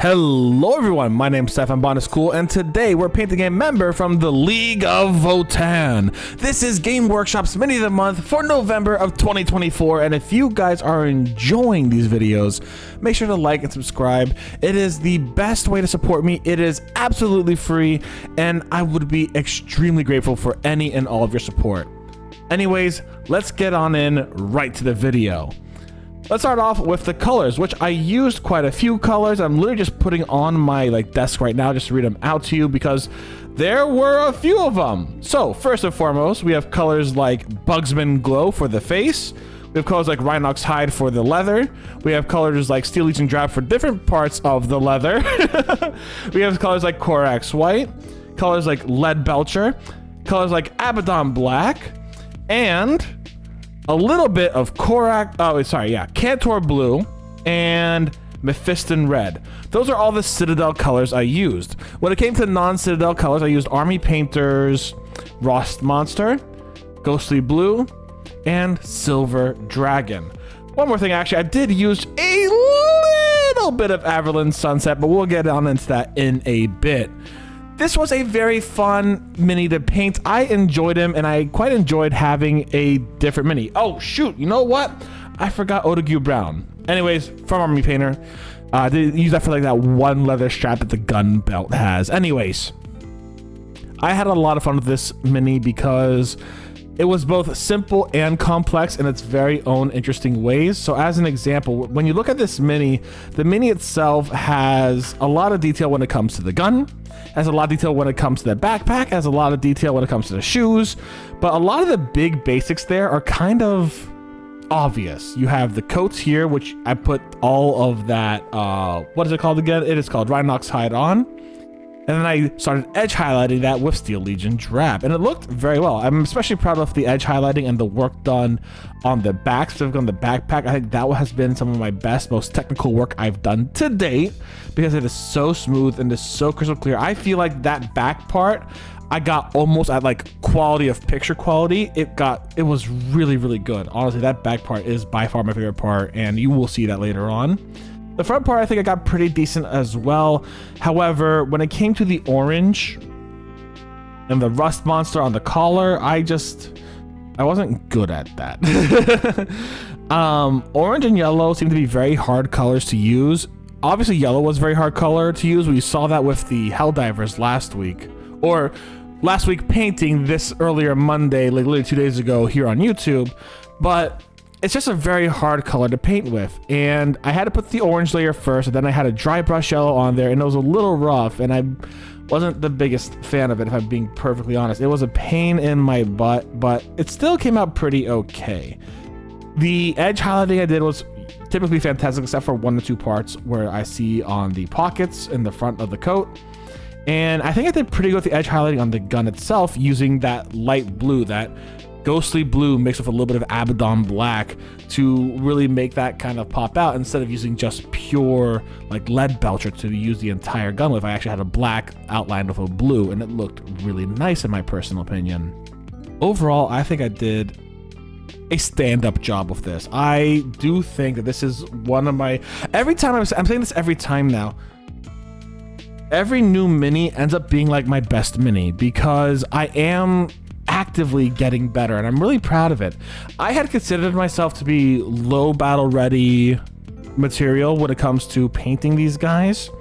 Hello everyone, my name's Steph, I'm Botanist Cool, and today we're painting a member from the League of Votan. This is Game Workshop's Mini of the Month for November of 2024, and if you guys are enjoying these videos, make sure to like and subscribe. It is the best way to support me. It is absolutely free, and I would be extremely grateful for any and all of your support. Anyways, let's get on in right to the video. Let's start off with the colors, which I used quite a few colors. I'm literally just putting on my desk right now just to read them out to you because there were a few of them. So first and foremost, we have colors like Bugsman Glow for the face. We have colors like Rhinox Hide for the leather. We have colors like Steel Legion Drab for different parts of the leather. We have colors like Corax White, colors like Lead Belcher, colors like Abaddon Black, and a little bit of Cantor Blue and Mephiston Red. Those are all the Citadel colors I used. When it came to non-Citadel colors, I used Army Painter's Rust Monster, Ghostly Blue, and Silver Dragon. One more thing, actually, I did use a little bit of Averland Sunset, but we'll get on into that in a bit. This was a very fun mini to paint. I enjoyed him, and I quite enjoyed having a different mini. Oh, shoot, you know what? I forgot Otague Brown. Anyways, from Army Painter. I did use that for that one leather strap that the gun belt has. Anyways, I had a lot of fun with this mini because it was both simple and complex in its very own interesting ways. So as an example, when you look at this mini, the mini itself has a lot of detail when it comes to the gun, has a lot of detail when it comes to the backpack, has a lot of detail when it comes to the shoes, but a lot of the big basics there are kind of obvious. You have the coats here, which I put all of that, what is it called again? It is called Rhinox Hide on. And then I started edge highlighting that with Steel Legion Drab, and it looked very well. I'm especially proud of the edge highlighting and the work done on the back, specifically on the backpack. I think that has been some of my best, most technical work I've done to date because it is so smooth and is so crystal clear. I feel like that back part, I got almost at quality of picture quality. It was really, really good. Honestly, that back part is by far my favorite part, and you will see that later on. The front part, I think I got pretty decent as well. However, when it came to the orange and the rust monster on the collar, I wasn't good at that. Orange and yellow seem to be very hard colors to use. Obviously, yellow was a very hard color to use. We saw that with the Helldivers last week. Or last week painting this earlier Monday, literally 2 days ago here on YouTube. But it's just a very hard color to paint with, and I had to put the orange layer first, and then I had a dry brush yellow on there, and it was a little rough, and I wasn't the biggest fan of it, if I'm being perfectly honest. It was a pain in my butt, but it still came out pretty okay. The edge highlighting I did was typically fantastic, except for 1 or 2 parts where I see on the pockets in the front of the coat. And I think I did pretty good with the edge highlighting on the gun itself, using that light blue, that Ghostly Blue mixed with a little bit of Abaddon Black to really make that kind of pop out, instead of using just pure Lead Belcher to use the entire gun with. I actually had a black outlined with a blue, and it looked really nice in my personal opinion. Overall, I think I did a stand-up job with this. I do think that this is one of my, I'm saying this every time now, every new mini ends up being my best mini because I am actively getting better, and I'm really proud of it. I had considered myself to be low battle ready material when it comes to painting these guys.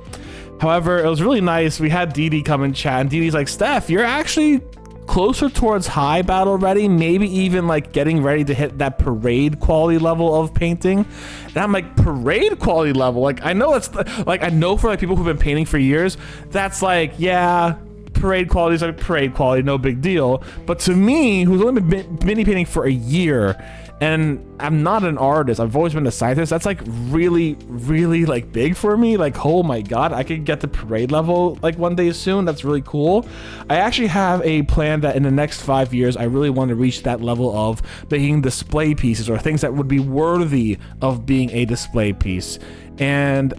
However, it was really nice. We had Dee Dee come and chat, and Dee Dee's like, Steph, you're actually closer towards high battle ready, maybe even getting ready to hit that parade quality level of painting. And I'm like, parade quality level? I know that's I know for people who've been painting for years, that's yeah, parade quality is parade quality, no big deal. But to me, who's only been mini painting for a year, and I'm not an artist, I've always been a scientist, that's really, really big for me. Oh my god, I could get to parade level one day soon. That's really cool. I actually have a plan that in the next 5 years, I really want to reach that level of making display pieces or things that would be worthy of being a display piece. And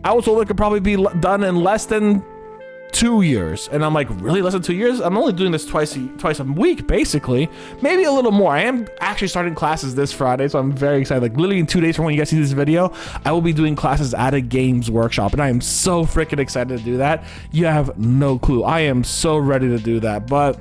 I was told it could probably be done in less than 2 years. And I'm like, really, less than 2 years? I'm only doing this twice a week, basically. Maybe a little more. I am actually starting classes this Friday, so I'm very excited. Like literally in 2 days from when you guys see this video, I will be doing classes at a games workshop, and I am so freaking excited to do that. You have no clue. I am so ready to do that. But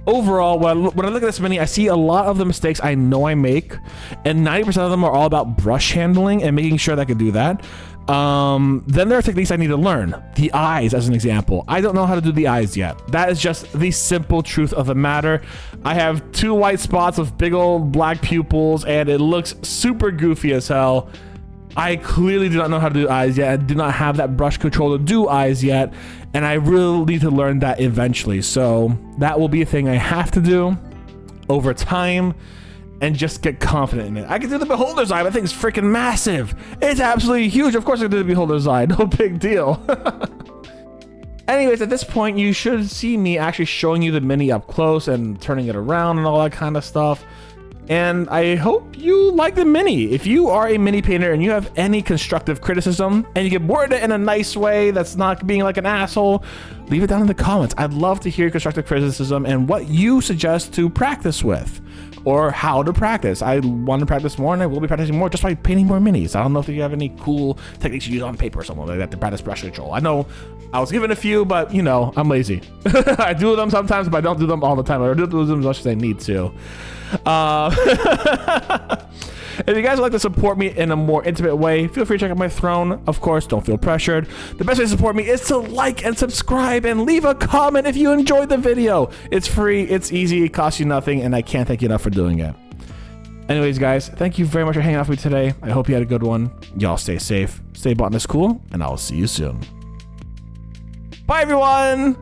overall, when I look at this mini, I see a lot of the mistakes I know I make, and 90% of them are all about brush handling and making sure that I can do that. Then there are techniques I need to learn. The eyes, as an example. I don't know how to do the eyes yet. That is just the simple truth of the matter. I have 2 white spots with big old black pupils, and it looks super goofy as hell. I clearly do not know how to do eyes yet. I do not have that brush control to do eyes yet, and I really need to learn that eventually. So that will be a thing I have to do over time and just get confident in it. I can do the beholder's eye, but I think it's freaking massive. It's absolutely huge. Of course I can do the beholder's eye. No big deal. Anyways, at this point, you should see me actually showing you the mini up close and turning it around and all that kind of stuff. And I hope you like the mini. If you are a mini painter and you have any constructive criticism and you can word it in a nice way that's not being like an asshole, leave it down in the comments. I'd love to hear constructive criticism and what you suggest to practice with, or how to practice. I want to practice more, and I will be practicing more just by painting more minis. I don't know if you have any cool techniques you use on paper or something like that to practice brush control. I know I was given a few, but you know, I'm lazy. I do them sometimes, but I don't do them all the time. I do them as much as I need to. If you guys would like to support me in a more intimate way, feel free to check out my throne. Of course, don't feel pressured. The best way to support me is to like and subscribe and leave a comment if you enjoyed the video. It's free, it's easy, it costs you nothing, and I can't thank you enough for doing it. Anyways, guys, thank you very much for hanging out with me today. I hope you had a good one. Y'all stay safe, stay Botanist Cool, and I'll see you soon. Bye, everyone!